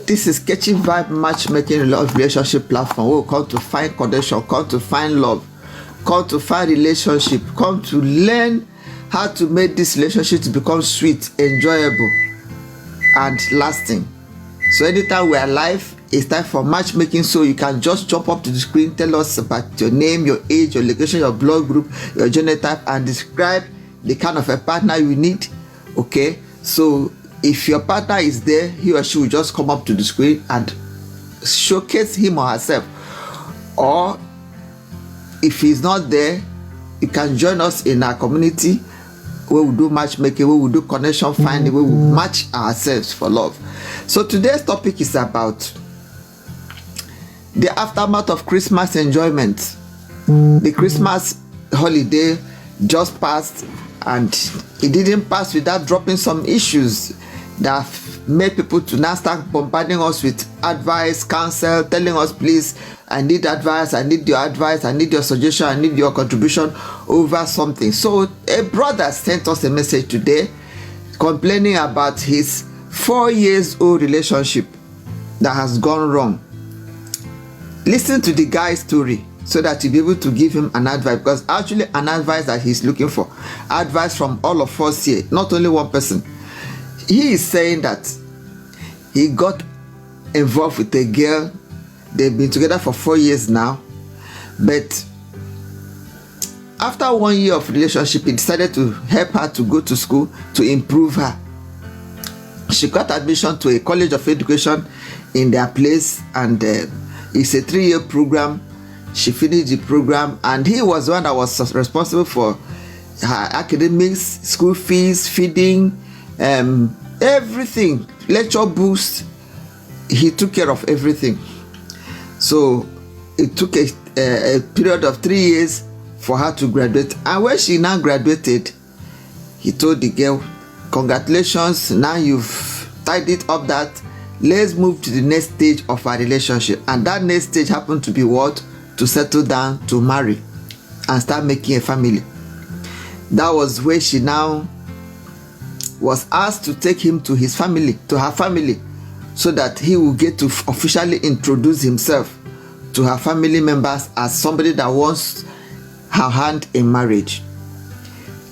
This is Catching Vibe Matchmaking Love Relationship Platform. We'll come to find connection, come to find love, come to find relationship, come to learn how to make this relationship to become sweet, enjoyable, and lasting. So anytime we are live, it's time for matchmaking. So you can just jump up to the screen, tell us about your name, your age, your location, your blood group, your genotype, and describe the kind of a partner you need. Okay, so if your partner is there, he or she will just come up to the screen and showcase him or herself. Or if he's not there, you can join us in our community where we do matchmaking, where we do connection finding, where we match ourselves for love. So today's topic is about the aftermath of Christmas enjoyment. The Christmas holiday just passed, and it didn't pass without dropping some issues that made people to now start bombarding us with advice, counsel, telling us, please, I need advice, I need your advice, I need your suggestion, I need your contribution over something. So a brother sent us a message today complaining about his 4 years old relationship that has gone wrong. Listen to the guy's story so that you'll be able to give him an advice, because actually an advice that he's looking for. Advice from all of us here, not only one person. He is saying that he got involved with a girl. They've been together for 4 years now, but after 1 year of relationship, he decided to help her to go to school to improve her. She got admission to a college of education in their place, and it's a 3-year program. She finished the program, and he was the one that was responsible for her academics, school fees, feeding, everything, lecture books. He took care of everything. So it took a period of 3 years for her to graduate, and when she now graduated, he told the girl, congratulations, now you've tied it up, that let's move to the next stage of our relationship. And that next stage happened to be what? To settle down, to marry and start making a family. That was where she now was asked to take him to his family, to her family, so that he will get to officially introduce himself to her family members as somebody that wants her hand in marriage.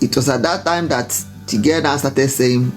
It was at that time that the girl now started saying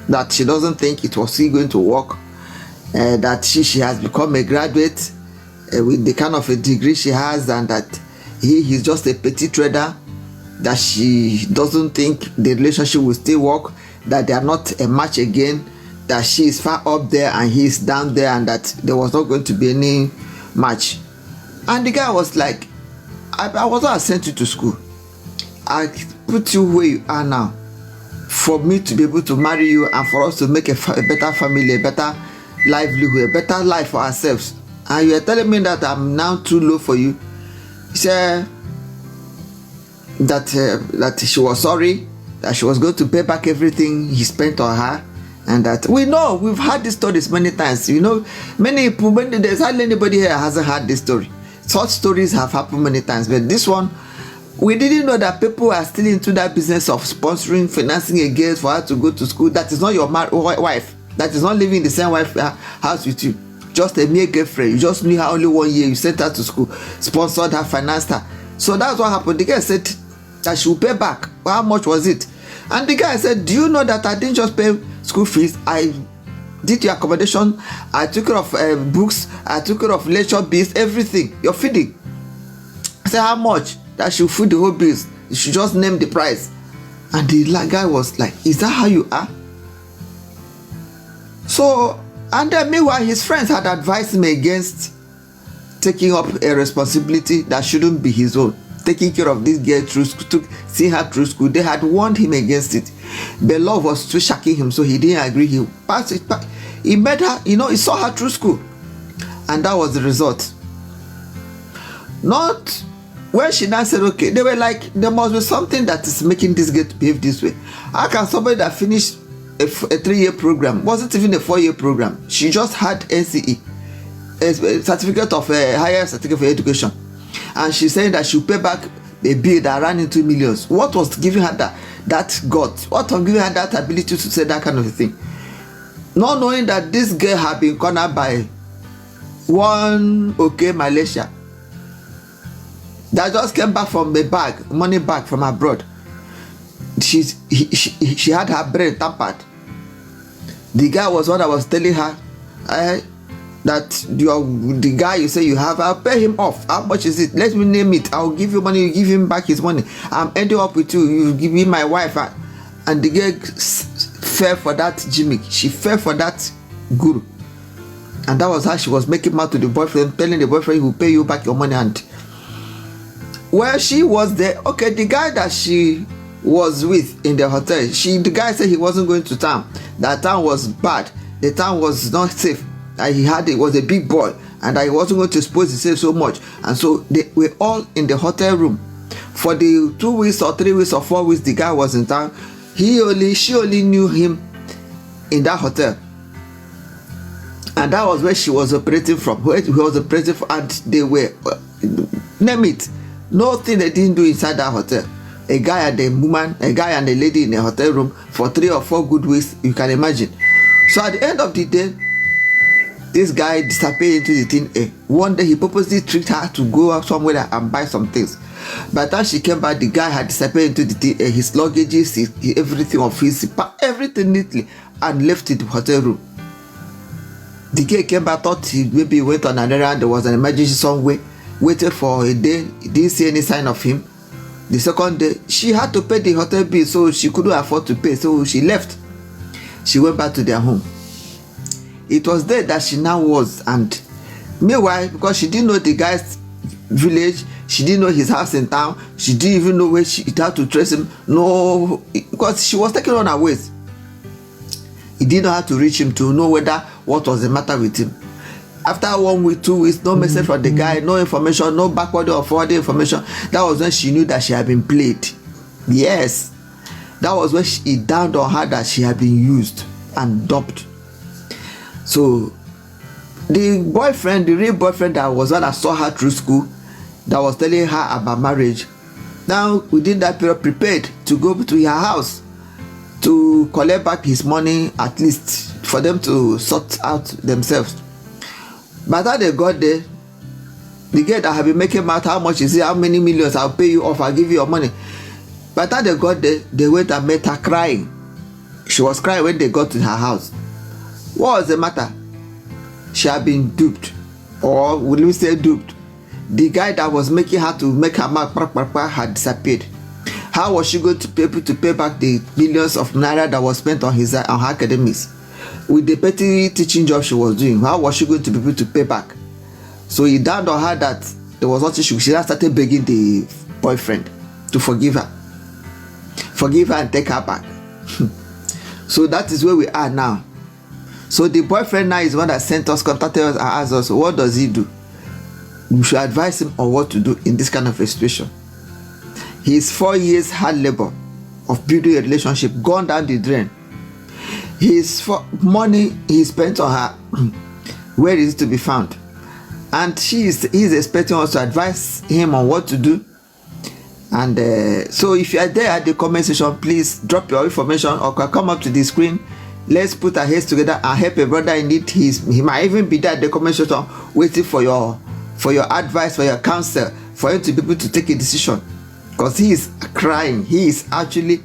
that she doesn't think it was still going to work, that she has become a graduate with the kind of a degree she has, and that he's just a petty trader, that she doesn't think the relationship will still work, that they are not a match again, that she is far up there and he is down there, and that there was not going to be any match. And the guy was like, I was not sent you to school. I put you where you are now for me to be able to marry you and for us to make a better family, a better livelihood, a better life for ourselves. And you are telling me that I'm now too low for you. He said that she was sorry, that she was going to pay back everything he spent on her, and that we know, we've heard these stories many times. You know, many people, there's hardly anybody here hasn't heard this story. Such stories have happened many times, but this one, we didn't know that people are still into that business of sponsoring, financing a girl for her to go to school. That is not your wife. That is not living in the same house with you. Just a mere girlfriend. You just knew her only 1 year. You sent her to school, sponsored her, financed her. So that's what happened. The girl said that she will pay back. Well, how much was it? And the guy said, do you know that I didn't just pay school fees? I did your accommodation. I took care of books. I took care of lecture bills, everything. Your feeding. I said, how much? That she will feed the whole bills. You should just name the price. And the guy was like, is that how you are? So, and then meanwhile, his friends had advised him against taking up a responsibility that shouldn't be his own. Taking care of this girl through school, seeing her through school. They had warned him against it. But love was too shocking him, so he didn't agree. He passed it back. He met her, he saw her through school. And that was the result. Not when she now said, okay, they were like, there must be something that is making this girl to behave this way. How can somebody that finished a 3-year program, wasn't even a 4-year program, she just had NCE, a certificate of higher certificate for education, and she's saying that she'll pay back a bill that ran into millions? What was giving her that gut? What was giving her that ability to say that kind of a thing? not knowing that this girl had been cornered by one Malaysia that just came back from the money bag from abroad. She had her brain tampered. The guy was what I was telling her, that the guy you say you have, I'll pay him off. How much is it? Let me name it. I'll give you money, you give him back his money. I'm ending up with you, you give me my wife. And the girl fell for that gimmick. She fell for that guru. And that was how she was making mouth to the boyfriend, telling the boyfriend he will pay you back your money. And well, she was there. Okay, the guy that she was with in the hotel, the guy said he wasn't going to town. That town was bad. The town was not safe. That he was a big boy, and that he wasn't going to expose himself so much. And so they were all in the hotel room for the 2 weeks or 3 weeks or 4 weeks the guy was in town. She only knew him in that hotel, and that was where she was operating from. Where he was operating from, and they were name it. Nothing they didn't do inside that hotel. A guy and a woman, a guy and a lady in a hotel room for 3 or 4 good weeks, you can imagine. So at the end of the day, this guy disappeared into the thin air. One day he purposely tricked her to go out somewhere and buy some things. By the time she came back, the guy had disappeared into the thin air. His luggages, everything of his, he packed everything neatly and left in the hotel room. The guy came back, thought he maybe went on an errand, there was an emergency somewhere, waited for a day, didn't see any sign of him. The second day, she had to pay the hotel bill, so she couldn't afford to pay, so she left. She went back to their home. It was there that she now was, and meanwhile, because she didn't know the guy's village, she didn't know his house in town, she didn't even know where she had to trace him. No, because she was taking on her ways. He didn't know how to reach him to know what was the matter with him. After 1 week, 2 weeks, no message from the guy, no information, no backward or forward information. That was when she knew that she had been played. Yes, that was when it dawned on her that she had been used and dumped. So the boyfriend, the real boyfriend that was one that saw her through school, that was telling her about marriage, now within that period prepared to go to her house to collect back his money, at least for them to sort out themselves. By the time they got there, the girl that had been making out how much is it, how many millions, I'll pay you off, I'll give you your money. By the time they got there, they went and met her crying. She was crying when they got to her house. What was the matter? She had been duped, or would we say duped? The guy that was making her to make her mark had disappeared. How was she going to be able to pay back the millions of naira that was spent on her academics? With the petty teaching job she was doing, how was she going to be able to pay back? So it dawned on her that there was nothing she started begging the boyfriend to forgive her and take her back. So that is where we are now. So the boyfriend now is the one that sent us, contacted us and asked us, what does he do? We should advise him on what to do in this kind of a situation. His 4 years hard labor of building a relationship gone down the drain. His money he spent on her, where is it to be found? And he is expecting us to advise him on what to do. And so if you are there at the comment section, please drop your information or come up to the screen. Let's put our heads together and help a brother in need. He might even be there at the comment section waiting for your advice, for your counsel, for him to be able to take a decision. Because he is crying. He is actually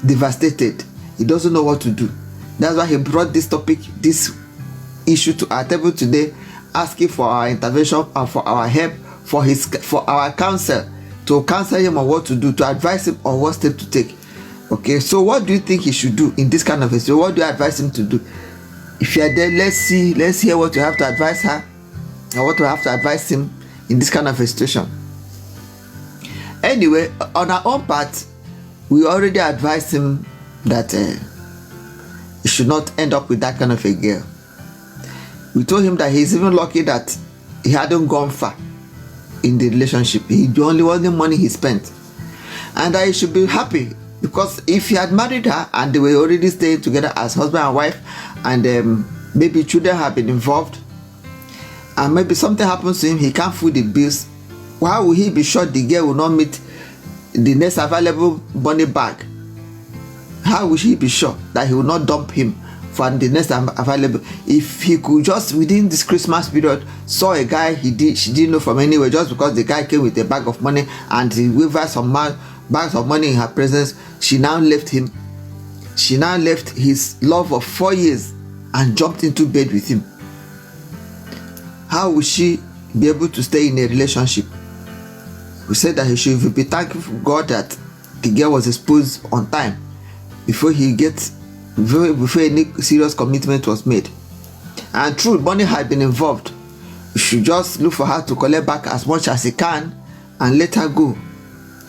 devastated. He doesn't know what to do. That's why he brought this topic, this issue to our table today, asking for our intervention and for our help, for our counsel, to counsel him on what to do, to advise him on what step to take. Okay, so what do you think he should do in this kind of a situation? What do you advise him to do? If you are there, let's hear what you have to advise her and what you have to advise him in this kind of a situation. Anyway, on our own part, we already advised him that he should not end up with that kind of a girl. We told him that he's even lucky that he hadn't gone far in the relationship. He only wanted the money he spent, and that he should be happy, because if he had married her and they were already staying together as husband and wife, and maybe children have been involved, and maybe something happens to him, he can't food the bills, why would he be sure the girl will not meet the next available money bag? How will he be sure that he will not dump him for the next time available. If he could just within this Christmas period saw a guy she didn't know from anywhere, just because the guy came with a bag of money and he wavered some bags of money in her presence, she now left him. She now left his love of 4 years and jumped into bed with him. How will she be able to stay in a relationship? We said that he should be thankful God that the girl was exposed on time before any serious commitment was made. And true, money had been involved. You should just look for her to collect back as much as he can and let her go,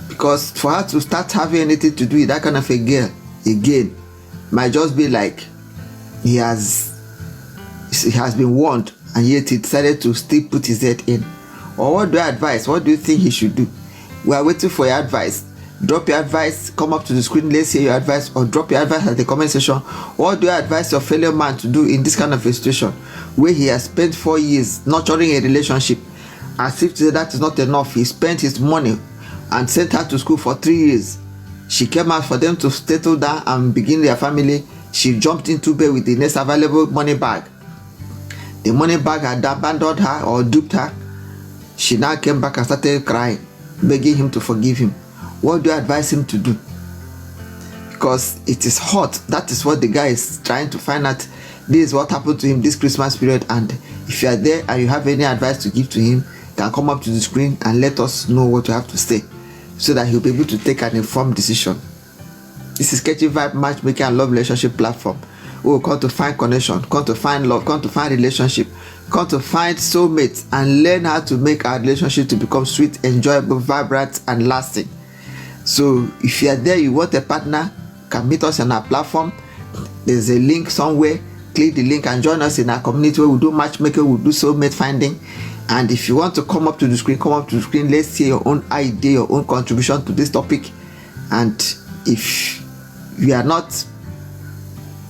because for her to start having anything to do with that kind of a girl again might just be like he has been warned and yet he decided to still put his head in. Or what do I advise? What do you think he should do? We are waiting for your advice. Drop your advice, come up to the screen, let's hear your advice, or drop your advice at the comment section. What do you advise your fellow man to do in this kind of a situation where he has spent 4 years nurturing a relationship? As if to say that is not enough, he spent his money and sent her to school for 3 years. She came out for them to settle down and begin their family. She jumped into bed with the next available money bag. The money bag had abandoned her or duped her. She now came back and started crying, begging him to forgive him. What do you advise him to do? Because it is hot. That is what the guy is trying to find out. This is what happened to him this Christmas period. And if you are there and you have any advice to give to him, you can come up to the screen and let us know what you have to say, so that he'll be able to take an informed decision. This is Catchy Vibe Matchmaking and Love Relationship Platform. We will come to find connection, come to find love, come to find relationship, come to find soulmates, and learn how to make our relationship to become sweet, enjoyable, vibrant, and lasting. So if you are there, you want a partner, can meet us on our platform. There's a link somewhere. Click the link and join us in our community where we do matchmaking, we do soulmate finding. And if you want to come up to the screen, come up to the screen. Let's see your own idea, your own contribution to this topic. And if you are not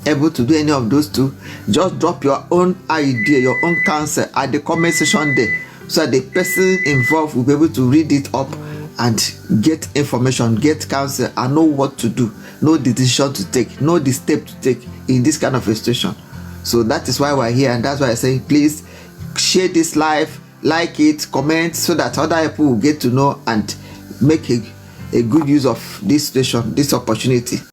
able to do any of those two, just drop your own idea, your own counsel at the comment section there, so that the person involved will be able to read it up and get information, get counsel, and know what to do, know the decision to take, know the step to take in this kind of a situation. So that is why we're here, and that's why I say please share this live, like it, comment, so that other people will get to know and make a good use of this situation, this opportunity.